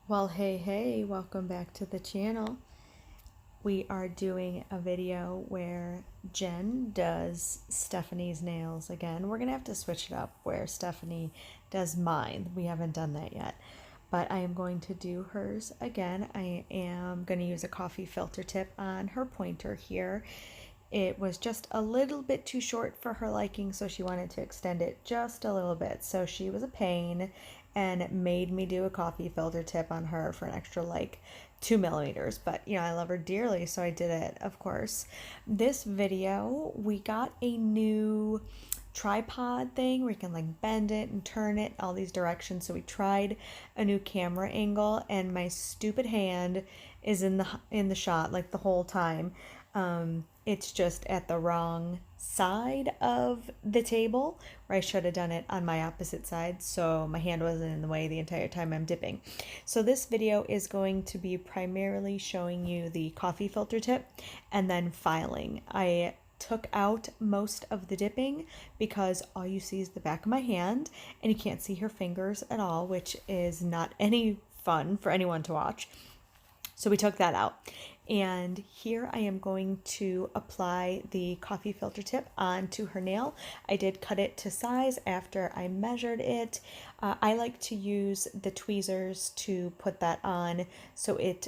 Well, hey, welcome back to the channel. We are doing a video where Jen does Stephanie's nails again. We're gonna have to switch it up where Stephanie does mine. We haven't done that yet, but I am going to do hers again. I am gonna use a coffee filter tip on her pointer here. It was just a little bit too short for her liking, so she wanted to extend it just a little bit. So she was a pain and made me do a coffee filter tip on her for an extra like 2 millimeters. But I love her dearly, so I did it, of course. This video, we got a new tripod thing where you can like bend it and turn it all these directions. So we tried a new camera angle, and my stupid hand is in the shot like the whole time. It's just at the wrong side of the table where I should have done it on my opposite side, so my hand wasn't in the way the entire time I'm dipping. So this video is going to be primarily showing you the coffee filter tip and then filing. I took out most of the dipping because all you see is the back of my hand and you can't see her fingers at all, which is not any fun for anyone to watch. So we took that out. And here I am going to apply the coffee filter tip onto her nail. I did cut it to size after I measured it. I like to use the tweezers to put that on so it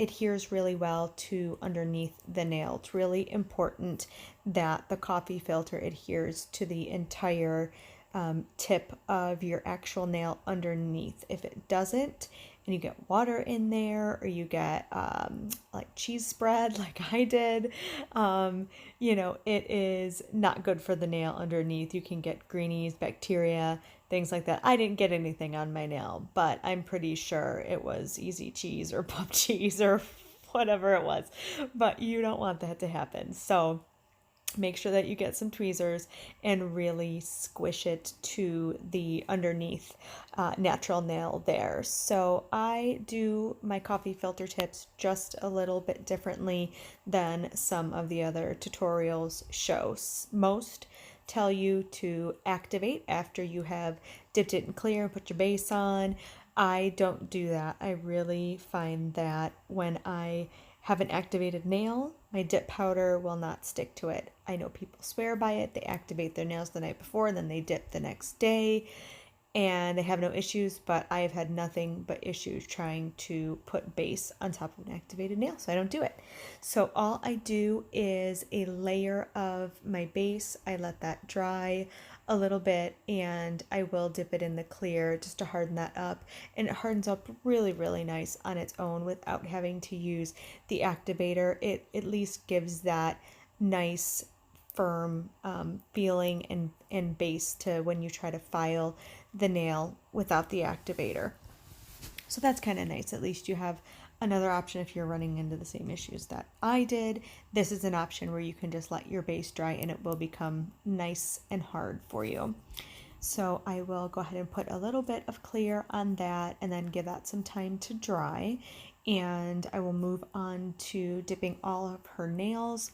adheres really well to underneath the nail. It's really important that the coffee filter adheres to the entire tip of your actual nail underneath. If it doesn't, and you get water in there, or you get like cheese spread like I did, it is not good for the nail underneath. You can get greenies, bacteria, things like that. I didn't get anything on my nail, but I'm pretty sure it was easy cheese or pup cheese or whatever it was. But you don't want that to happen. So make sure that you get some tweezers and really squish it to the underneath natural nail there. So I do my coffee filter tips just a little bit differently than some of the other tutorials show. Most tell you to activate after you have dipped it in clear and put your base on. I don't do that. I really find that when I have an activated nail, my dip powder will not stick to it. I know people swear by it. They activate their nails the night before and then they dip the next day and they have no issues, but I have had nothing but issues trying to put base on top of an activated nail, so I don't do it. So all I do is a layer of my base. I let that dry a little bit and I will dip it in the clear just to harden that up, and it hardens up really, really nice on its own without having to use the activator. It at least gives that nice firm feeling and base to when you try to file the nail without the activator. So that's kind of nice. At least you have another option if you're running into the same issues that I did. This is an option where you can just let your base dry and it will become nice and hard for you. So I will go ahead and put a little bit of clear on that and then give that some time to dry. And I will move on to dipping all of her nails.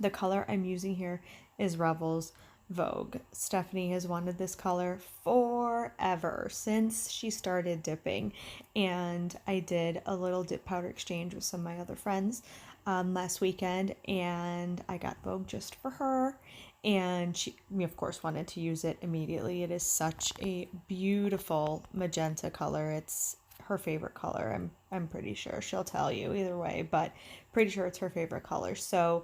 The color I'm using here is Revel's Vogue. Stephanie has wanted this color forever, since she started dipping, and I did a little dip powder exchange with some of my other friends last weekend, and I got Vogue just for her, and she, of course, wanted to use it immediately. It is such a beautiful magenta color. It's her favorite color. I'm pretty sure she'll tell you either way, but pretty sure it's her favorite color. So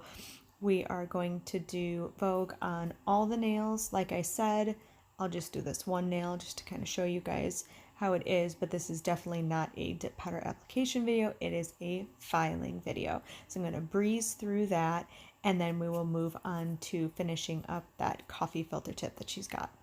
we are going to do Vogue on all the nails. Like I said, I'll just do this one nail just to kind of show you guys how it is, but this is definitely not a dip powder application video. It is a filing video. So I'm going to breeze through that, and then we will move on to finishing up that coffee filter tip that she's got.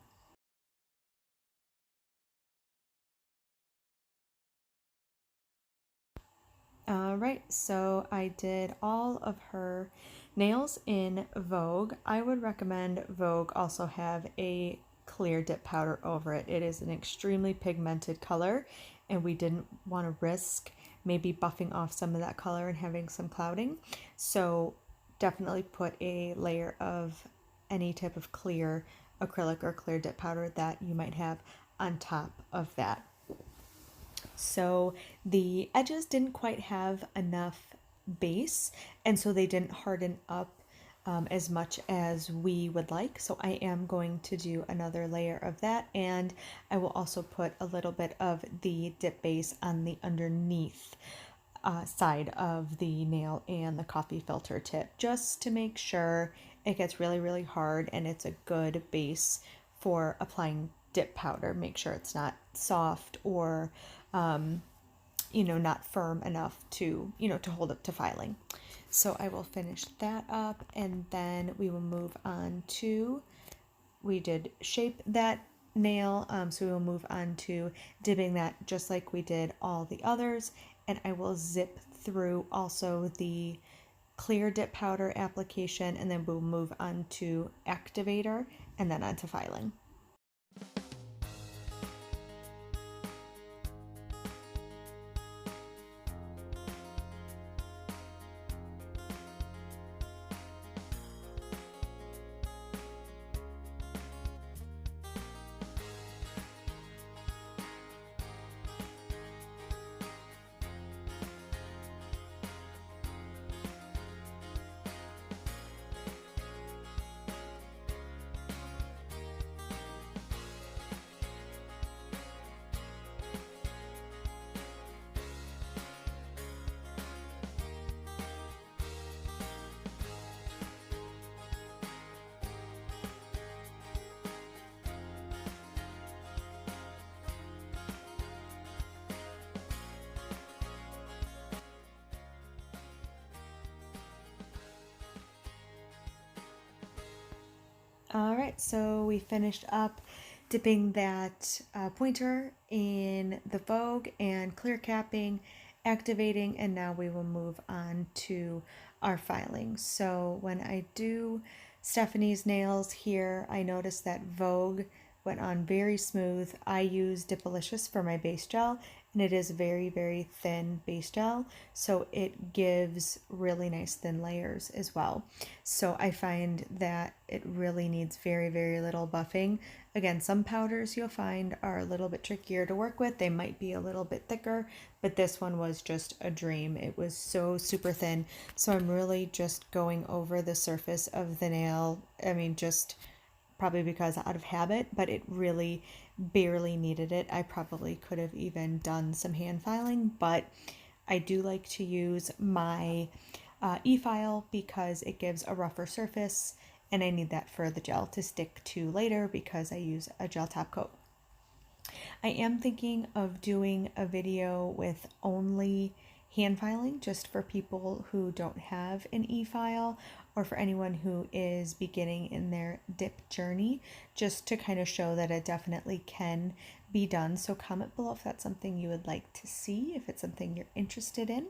All right, so I did all of her nails in Vogue. I would recommend Vogue also have a clear dip powder over it. It is an extremely pigmented color, and we didn't want to risk maybe buffing off some of that color and having some clouding. So definitely put a layer of any type of clear acrylic or clear dip powder that you might have on top of that. So the edges didn't quite have enough base, and so they didn't harden up as much as we would like. So I am going to do another layer of that, and I will also put a little bit of the dip base on the underneath side of the nail and the coffee filter tip, just to make sure it gets really, really hard and it's a good base for applying dip powder. Make sure it's not soft or not firm enough to, to hold up to filing. So I will finish that up, and then we will move on to, we did shape that nail, so we will move on to dipping that just like we did all the others, and I will zip through also the clear dip powder application, and then we'll move on to activator and then on to filing. All right, so we finished up dipping that pointer in the Vogue and clear capping, activating, and now we will move on to our filing. So when I do Stephanie's nails here, I noticed that Vogue went on very smooth. I use Dipalicious for my base gel, and it is very, very thin base gel, so it gives really nice thin layers as well. So I find that it really needs very, very little buffing. Again, some powders you'll find are a little bit trickier to work with. They might be a little bit thicker, but this one was just a dream. It was so super thin. So I'm really just going over the surface of the nail. I mean, just probably because out of habit, but it really barely needed it. I probably could have even done some hand filing, but I do like to use my e-file because it gives a rougher surface, and I need that for the gel to stick to later because I use a gel top coat. I am thinking of doing a video with only hand filing, just for people who don't have an e-file, or for anyone who is beginning in their dip journey, just to kind of show that it definitely can be done. So comment below if that's something you would like to see, if it's something you're interested in.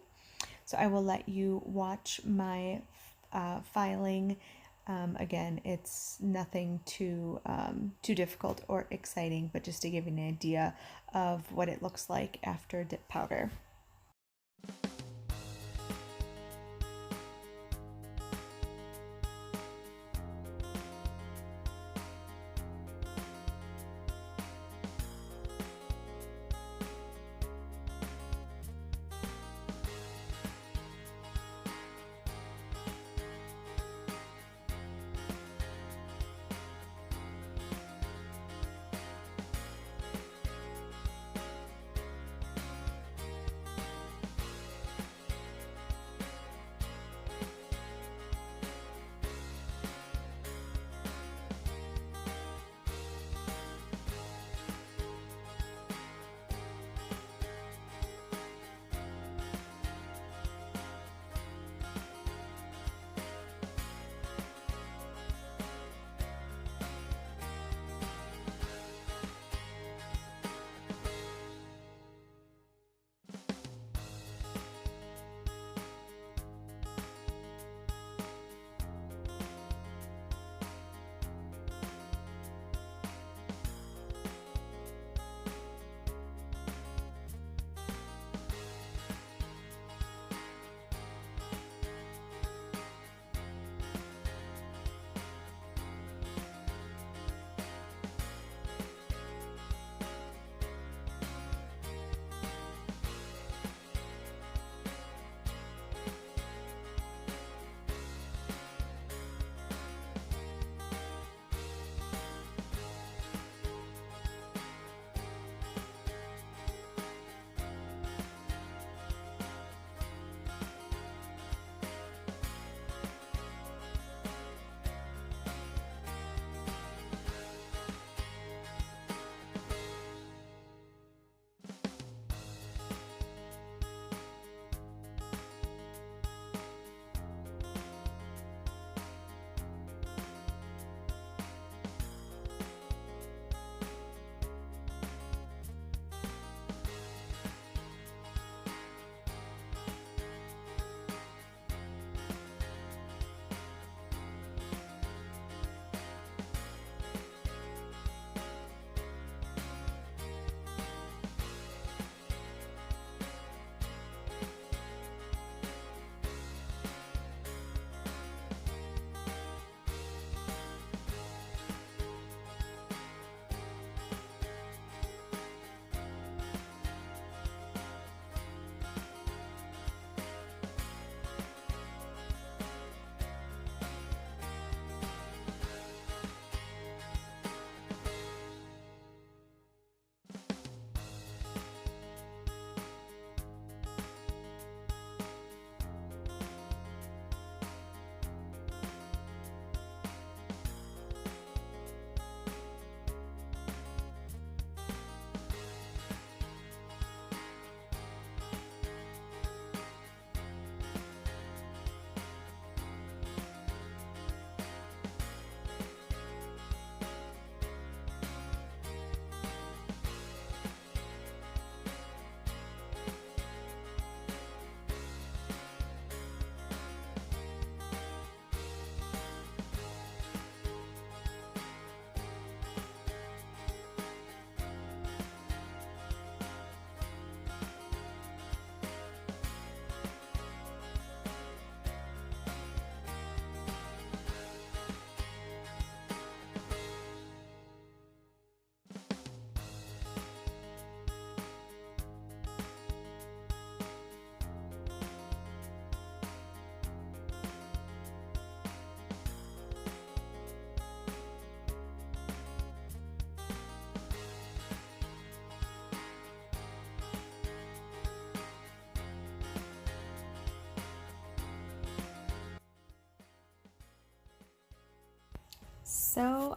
So I will let you watch my filing. Again, it's nothing too difficult or exciting, but just to give you an idea of what it looks like after dip powder.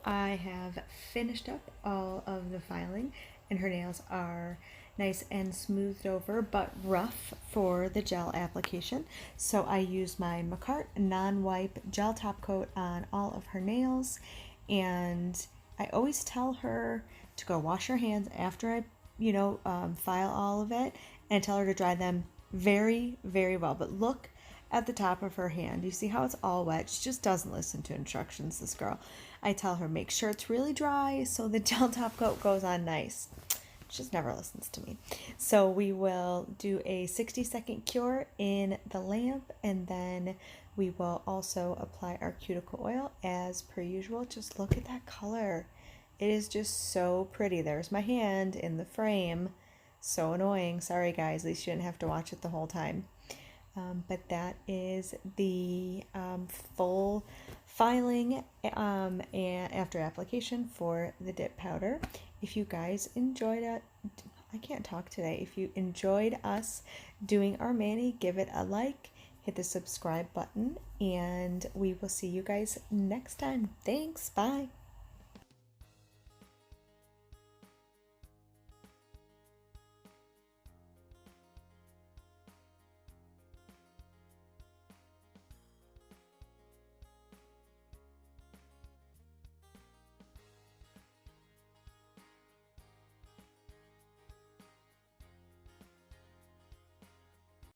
I have finished up all of the filing, and her nails are nice and smoothed over but rough for the gel application. So I use my Macart non-wipe gel top coat on all of her nails, and I always tell her to go wash her hands after I file all of it, and tell her to dry them very, very well. But look at the top of her hand. You see how it's all wet? She just doesn't listen to instructions, this girl. I tell her, make sure it's really dry so the gel top coat goes on nice. She just never listens to me. So we will do a 60-second cure in the lamp, and then we will also apply our cuticle oil as per usual. Just look at that color. It is just so pretty. There's my hand in the frame. So annoying. Sorry guys, at least you didn't have to watch it the whole time. But that is the full filing and after application for the dip powder. If you guys enjoyed it, I can't talk today. If you enjoyed us doing our mani, give it a like, hit the subscribe button, and we will see you guys next time. Thanks. Bye.